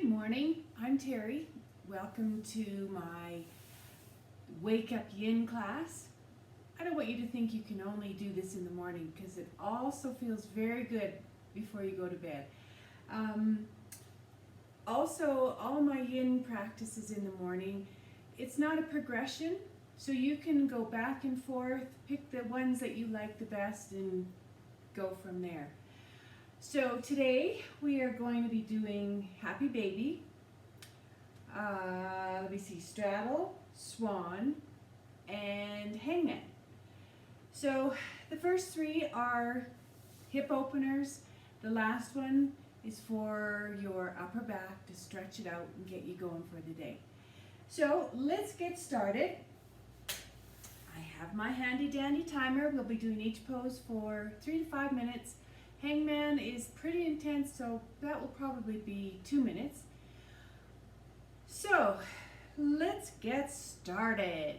Good morning, I'm Terry. Welcome to my Wake Up Yin class. I don't want you to think you can only do this in the morning because it also feels very good before you go to bed. Also, all my Yin practices in the morning, it's not a progression, so you can go back and forth, pick the ones that you like the best and go from there. So today we are going to be doing Happy Baby, let me see, Straddle, Swan, and Hangman. So the first three are hip openers. The last one is for your upper back to stretch it out and get you going for the day. So let's get started. I have my handy dandy timer. We'll be doing each pose for 3 to 5 minutes. Hangman is pretty intense, so that will probably be 2 minutes. So let's get started.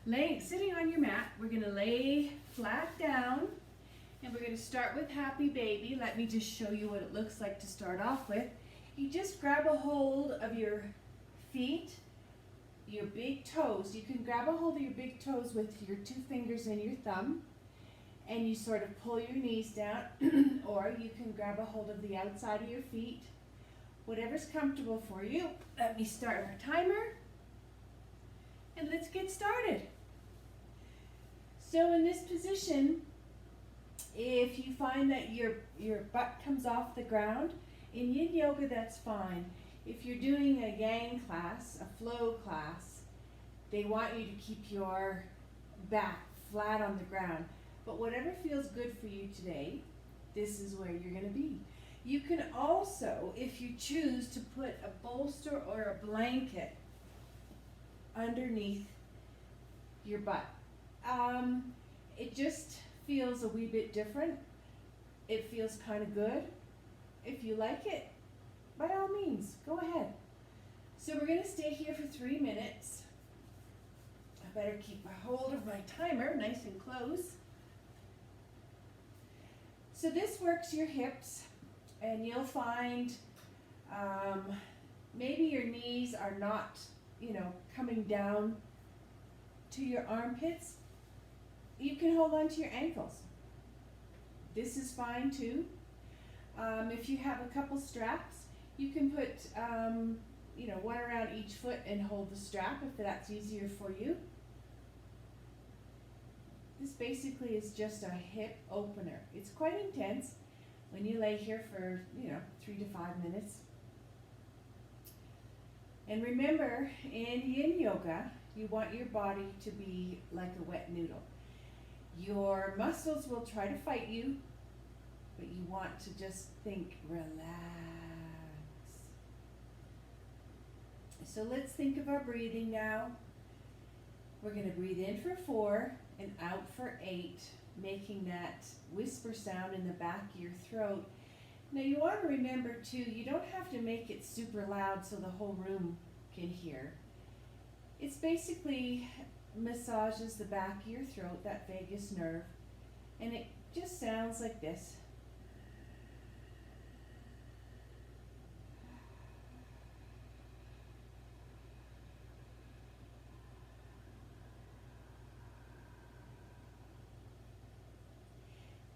Sitting on your mat, we're going to lay flat down and we're going to start with Happy Baby. Let me just show you what it looks like to start off with. You just grab a hold of your feet, your big toes. You can grab a hold of your big toes with your 2 fingers and your thumb, and you sort of pull your knees down, or you can grab a hold of the outside of your feet, whatever's comfortable for you. Let me start our timer, and let's get started. So in this position, if you find that your butt comes off the ground, in Yin Yoga that's fine. If you're doing a Yang class, a flow class, they want you to keep your back flat on the ground. But whatever feels good for you today, this is where you're going to be. You can also, if you choose, to put a bolster or a blanket underneath your butt. It just feels a wee bit different. It feels kind of good. If you like it, by all means, go ahead. So we're going to stay here for 3 minutes. I better keep a hold of my timer nice and close. So this works your hips, and you'll find maybe your knees are not, coming down to your armpits. You can hold on to your ankles. This is fine too. If you have a couple straps, you can put, one around each foot and hold the strap if that's easier for you. This basically is just a hip opener. It's quite intense when you lay here for, 3 to 5 minutes. And remember, in Yin Yoga, you want your body to be like a wet noodle. Your muscles will try to fight you, but you want to just think, relax. So let's think of our breathing now. We're going to breathe in for 4 and out for 8, making that whisper sound in the back of your throat. Now you want to remember too, you don't have to make it super loud so the whole room can hear. It's basically massages the back of your throat, that vagus nerve, and it just sounds like this.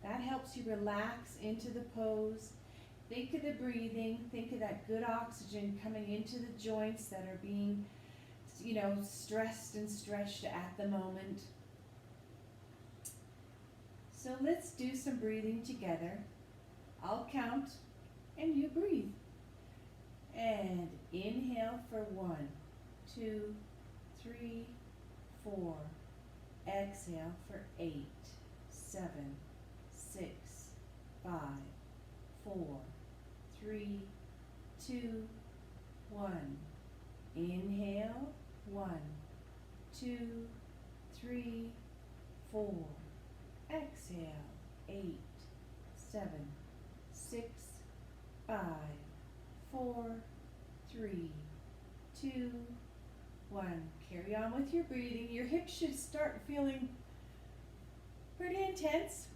That helps you relax into the pose. Think of the breathing. Think of that good oxygen coming into the joints that are being, stressed and stretched at the moment. So let's do some breathing together. I'll count and you breathe. And inhale for 1, 2, 3, 4. Exhale for 8, 7, 6, 5, 4, 3, 2, 1. Inhale, 1, 2, 3, 4. Exhale, 8, 7, 6, 5, 4, 3, 2, 1. Carry on with your breathing. Your hips should start feeling pretty intense.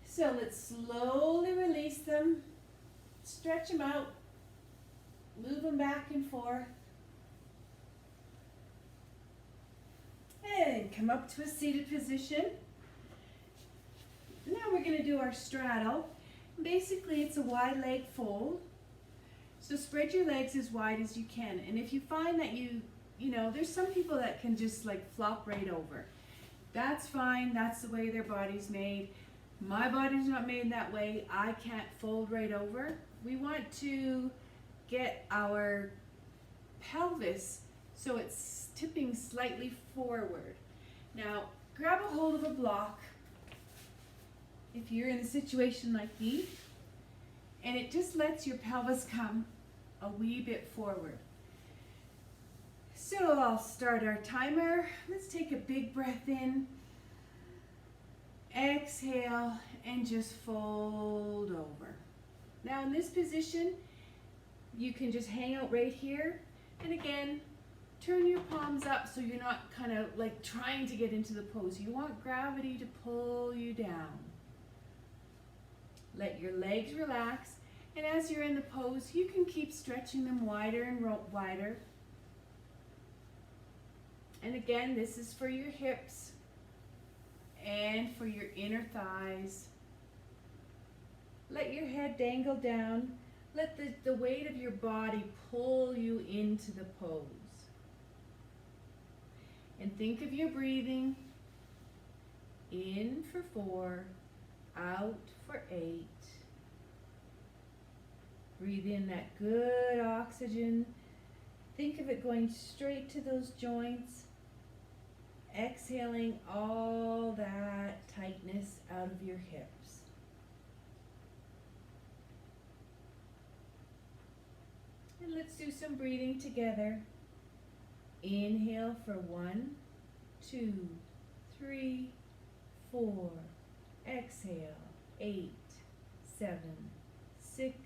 So let's slowly release them, stretch them out, Move them back and forth. And come up to a seated position. Now we're going to do our straddle. Basically, it's a wide leg fold. So spread your legs as wide as you can. And if you find that you know, there's some people that can just like flop right over. That's fine. That's the way their body's made. My body's not made that way. I can't fold right over. We want to get our pelvis so it's tipping slightly forward. Now, grab a hold of a block if you're in a situation like me, and it just lets your pelvis come a wee bit forward. So I'll start our timer. Let's take a big breath in, exhale, and just fold over. Now in this position, you can just hang out right here, and again, turn your palms up so you're not kind of like trying to get into the pose. You want gravity to pull you down. Let your legs relax, and as you're in the pose, you can keep stretching them wider and wider. And again, this is for your hips and for your inner thighs. Let your head dangle down. Let the weight of your body pull you into the pose. And think of your breathing. In for 4, out for 8. Breathe in that good oxygen. Think of it going straight to those joints. Exhaling all that tightness out of your hips. And let's do some breathing together. Inhale for 1, 2, 3, 4. Exhale, 8, 7, 6,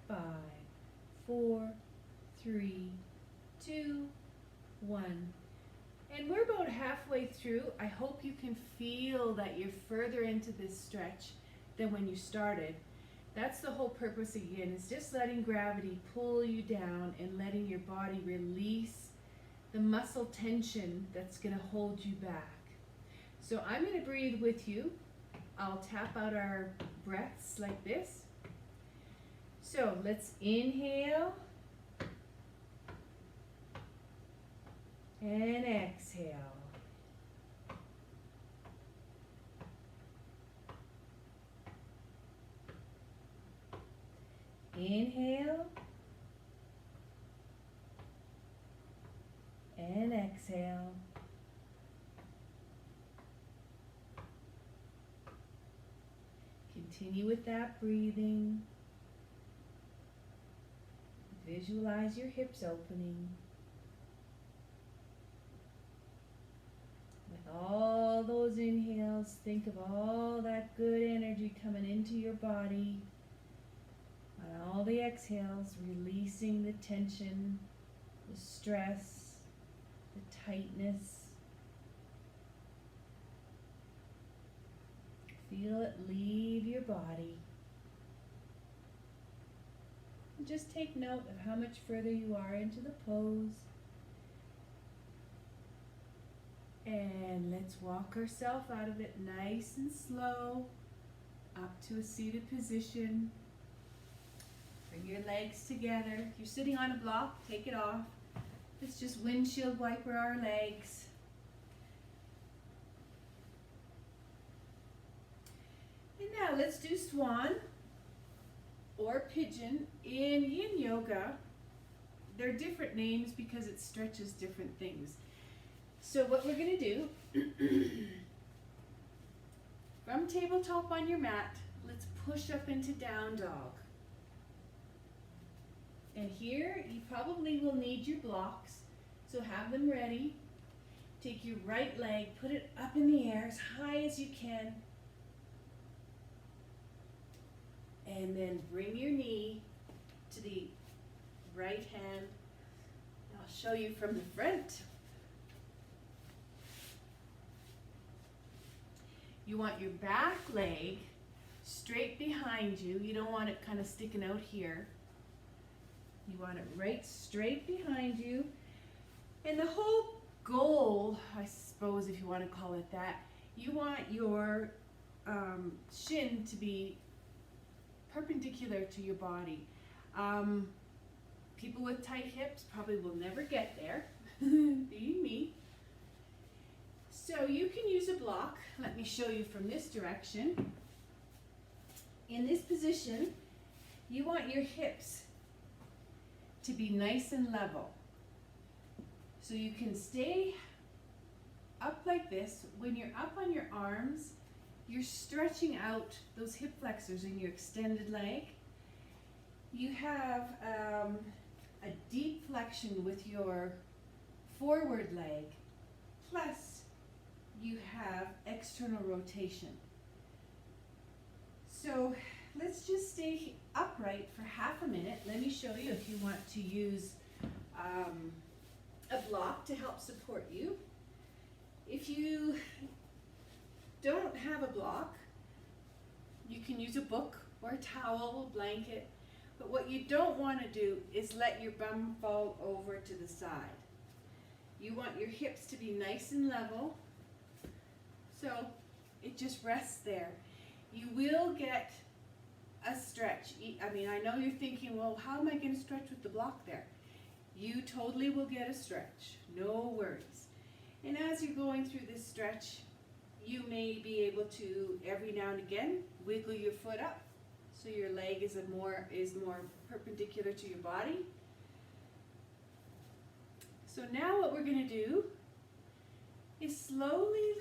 5, 4, 3, 2, 1. And we're about halfway through. I hope you can feel that you're further into this stretch than when you started. That's the whole purpose again, is just letting gravity pull you down and letting your body release the muscle tension that's going to hold you back. So I'm going to breathe with you. I'll tap out our breaths like this. So let's inhale and exhale. Inhale and exhale. Continue with that breathing. Visualize your hips opening. With all those inhales, think of all that good energy coming into your body. On all the exhales, releasing the tension, the stress, the tightness. Feel it leave your body. And just take note of how much further you are into the pose. And let's walk ourselves out of it nice and slow, up to a seated position. Bring your legs together. If you're sitting on a block, take it off. Let's just windshield wiper our legs. And now let's do swan or pigeon. In Yin Yoga, they're different names because it stretches different things. So what we're going to do, from tabletop on your mat, let's push up into down dog. And here you probably will need your blocks, so have them ready. Take your right leg, put it up in the air as high as you can, and then bring your knee to the right hand. I'll show you from the front. You want your back leg straight behind you. You don't want it kind of sticking out here. You want it right straight behind you. And the whole goal, I suppose if you want to call it that, you want your shin to be perpendicular to your body. People with tight hips probably will never get there, being me. So you can use a block. Let me show you from this direction. In this position, you want your hips to be nice and level. So you can stay up like this. When you're up on your arms, you're stretching out those hip flexors in your extended leg. You have a deep flexion with your forward leg, plus you have external rotation. So let's just stay upright for half a minute. Let me show you if you want to use a block to help support you. If you don't have a block, you can use a book or a towel, a blanket. But what you don't want to do is let your bum fall over to the side. You want your hips to be nice and level, so it just rests there. You will get a stretch. I mean, I know you're thinking, well, how am I going to stretch with the block there? You totally will get a stretch, no worries. And as you're going through this stretch, you may be able to, every now and again, wiggle your foot up so your leg is more perpendicular to your body. So now what we're going to do is slowly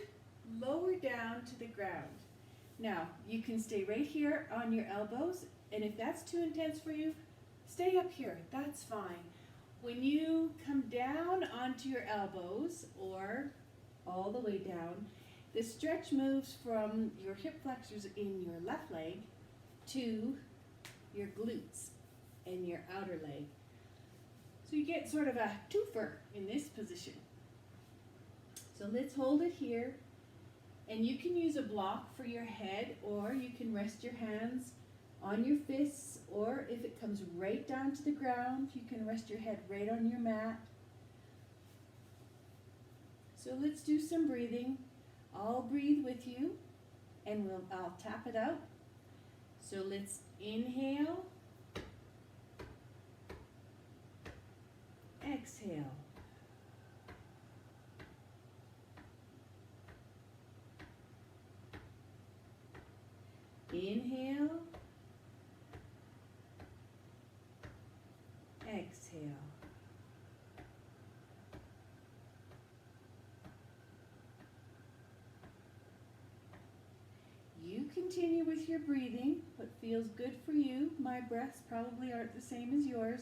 lower down to the ground. Now, you can stay right here on your elbows, and if that's too intense for you, stay up here, that's fine. When you come down onto your elbows, or all the way down, the stretch moves from your hip flexors in your left leg to your glutes and your outer leg. So you get sort of a twofer in this position. So let's hold it here. And you can use a block for your head, or you can rest your hands on your fists, or if it comes right down to the ground, you can rest your head right on your mat. So let's do some breathing. I'll breathe with you, and I'll tap it out. So let's inhale, exhale. Inhale, exhale. You continue with your breathing, what feels good for you. My breaths probably aren't the same as yours.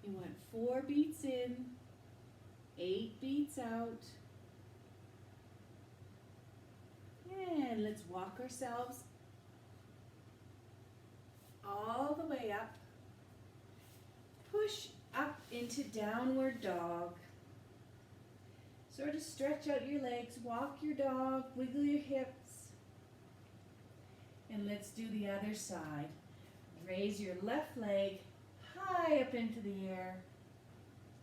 You want 4 beats in, 8 beats out. And let's walk ourselves all the way up. Push up into downward dog. Sort of stretch out your legs, walk your dog, wiggle your hips. And let's do the other side. Raise your left leg high up into the air.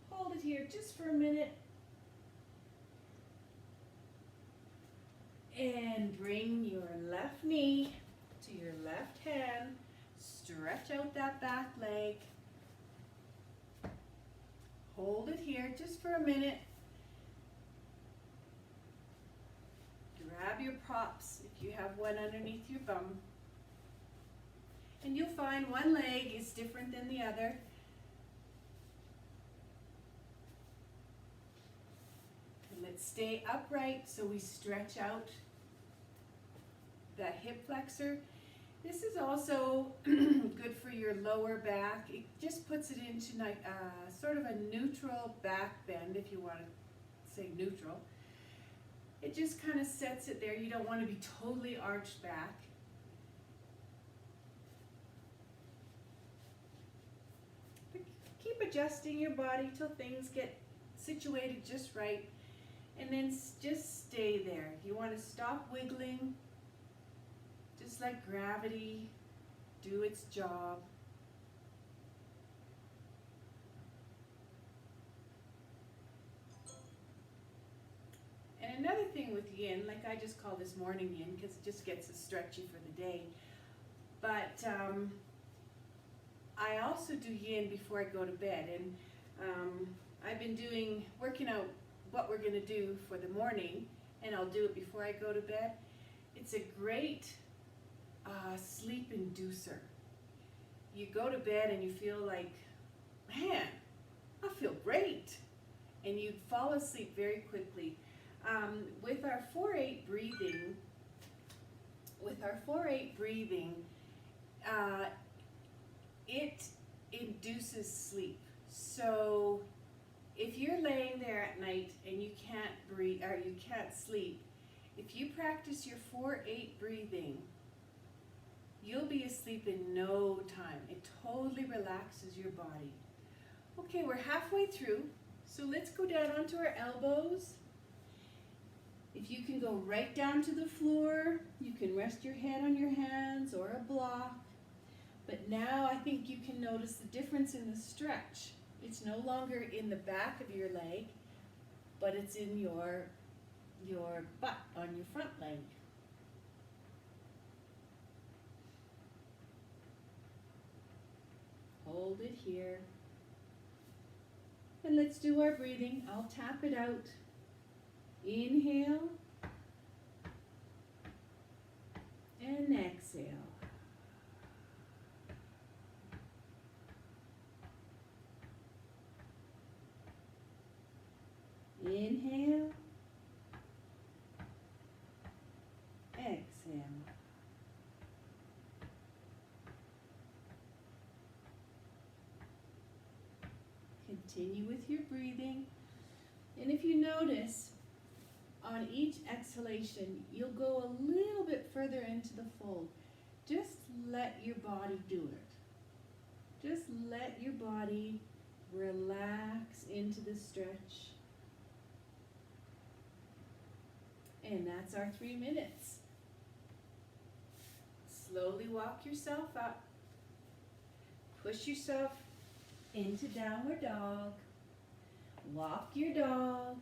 Hold it here just for a minute. And bring your left knee to your left hand. Stretch out that back leg. Hold it here just for a minute. Grab your props if you have one underneath your bum. And you'll find one leg is different than the other. And let's stay upright so we stretch out that hip flexor. This is also good for your lower back. It just puts it into sort of a neutral back bend, if you want to say neutral. It just kind of sets it there. You don't want to be totally arched back. But keep adjusting your body till things get situated just right. And then just stay there. You want to stop wiggling. Just let gravity do its job. yin, like I just call this morning yin because it just gets us stretchy for the day. But I also do yin before I go to bed, and I've been working out what we're going to do for the morning, and I'll do it before I go to bed. It's a great sleep inducer. You go to bed and you feel like, man, I feel great, and you fall asleep very quickly. With our 4-8 breathing, it induces sleep. So if you're laying there at night and you can't breathe or you can't sleep, if you practice your 4-8 breathing, you'll be asleep in no time. It totally relaxes your body. Okay, we're halfway through, so let's go down onto our elbows. If you can go right down to the floor, you can rest your head on your hands or a block. But now I think you can notice the difference in the stretch. It's no longer in the back of your leg, but it's in your butt on your front leg. Hold it here. And let's do our breathing. I'll tap it out. Inhale and exhale. Inhale, exhale. Continue with your breathing. And if you notice, on each exhalation, you'll go a little bit further into the fold. Just let your body do it. Just let your body relax into the stretch. And that's our 3 minutes. Slowly walk yourself up. Push yourself into downward dog. Walk your dog.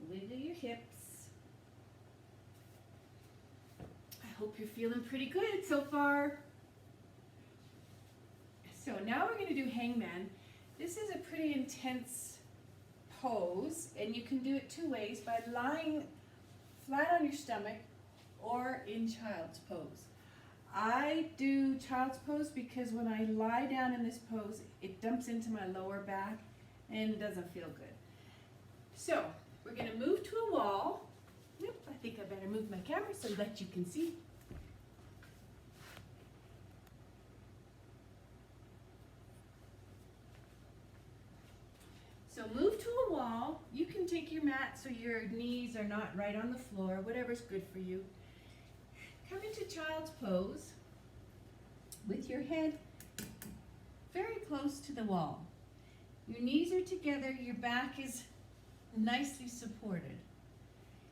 Wiggle your hips. I hope you're feeling pretty good so far. So now we're going to do Hangman. This is a pretty intense pose, and you can do it 2 ways, by lying flat on your stomach or in child's pose. I do child's pose because when I lie down in this pose, it dumps into my lower back and it doesn't feel good. So we're going to move to a wall. Yep, I think I better move my camera so that you can see. So move to a wall. You can take your mat so your knees are not right on the floor, whatever's good for you. Come into child's pose with your head very close to the wall. Your knees are together, your back is nicely supported.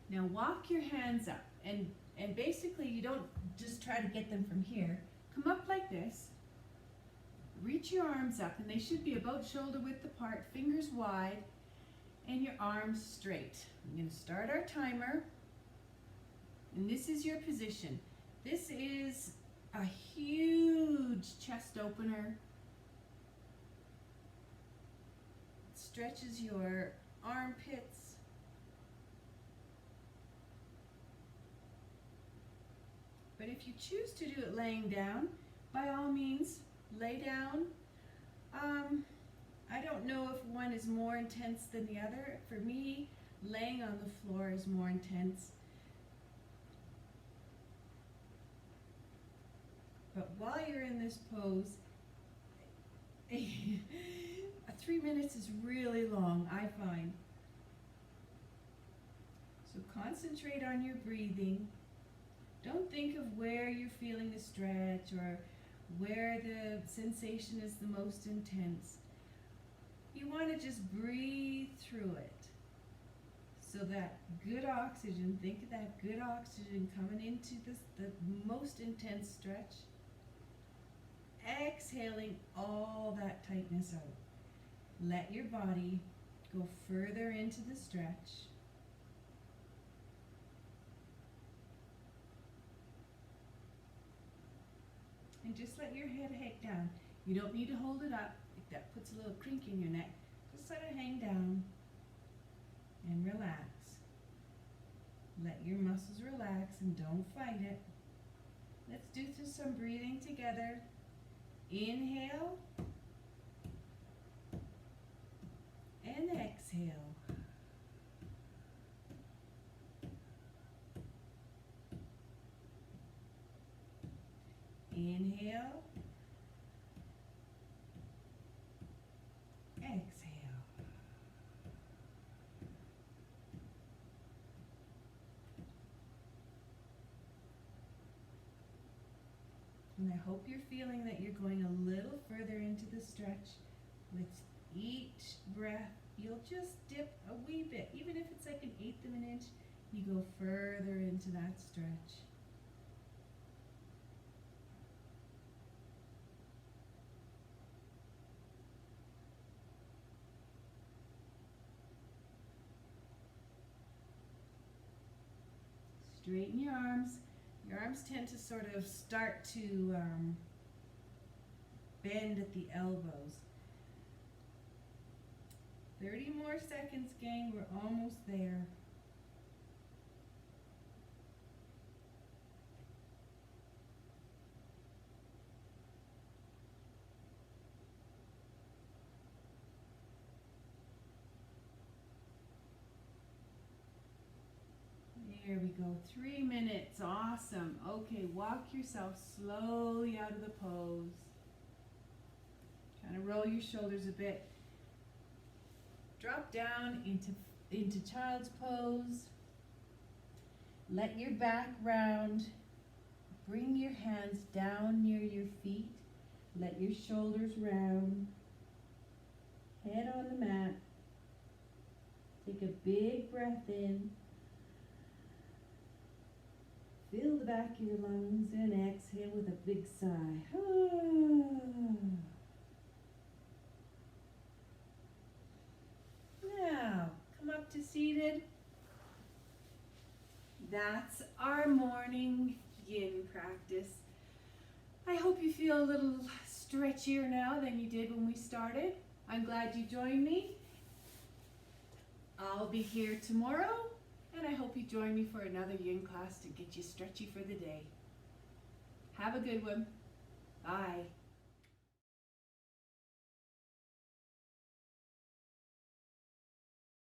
Now walk your hands up, and basically you don't just try to get them from here. Come up like this. Reach your arms up, and they should be about shoulder width apart, fingers wide, and your arms straight. I'm going to start our timer, and this is your position. This is a huge chest opener. It stretches your armpits. But if you choose to do it laying down, by all means, lay down. I don't know if one is more intense than the other. For me, laying on the floor is more intense. But while you're in this pose, 3 minutes is really long, I find. So concentrate on your breathing. Don't think of where you're feeling the stretch or where the sensation is the most intense. You want to just breathe through it. So that good oxygen, think of that good oxygen coming into the most intense stretch. Exhaling all that tightness out. Let your body go further into the stretch. And just let your head hang down. You don't need to hold it up. If that puts a little crink in your neck, just let it hang down and relax. Let your muscles relax and don't fight it. Let's do some breathing together. Inhale and exhale. Inhale, exhale. And I hope you're feeling that you're going a little further into the stretch. With each breath, you'll just dip a wee bit. Even if it's like 1/8 of an inch, you go further into that stretch. Straighten your arms. Your arms tend to sort of start to bend at the elbows. 30 more seconds, gang. We're almost there. There we go, 3 minutes, awesome. Okay, walk yourself slowly out of the pose. Kind of roll your shoulders a bit. Drop down into child's pose. Let your back round. Bring your hands down near your feet. Let your shoulders round. Head on the mat. Take a big breath in. Fill the back of your lungs and exhale with a big sigh. Now, come up to seated. That's our morning yin practice. I hope you feel a little stretchier now than you did when we started. I'm glad you joined me. I'll be here tomorrow. And I hope you join me for another yin class to get you stretchy for the day. Have a good one. Bye.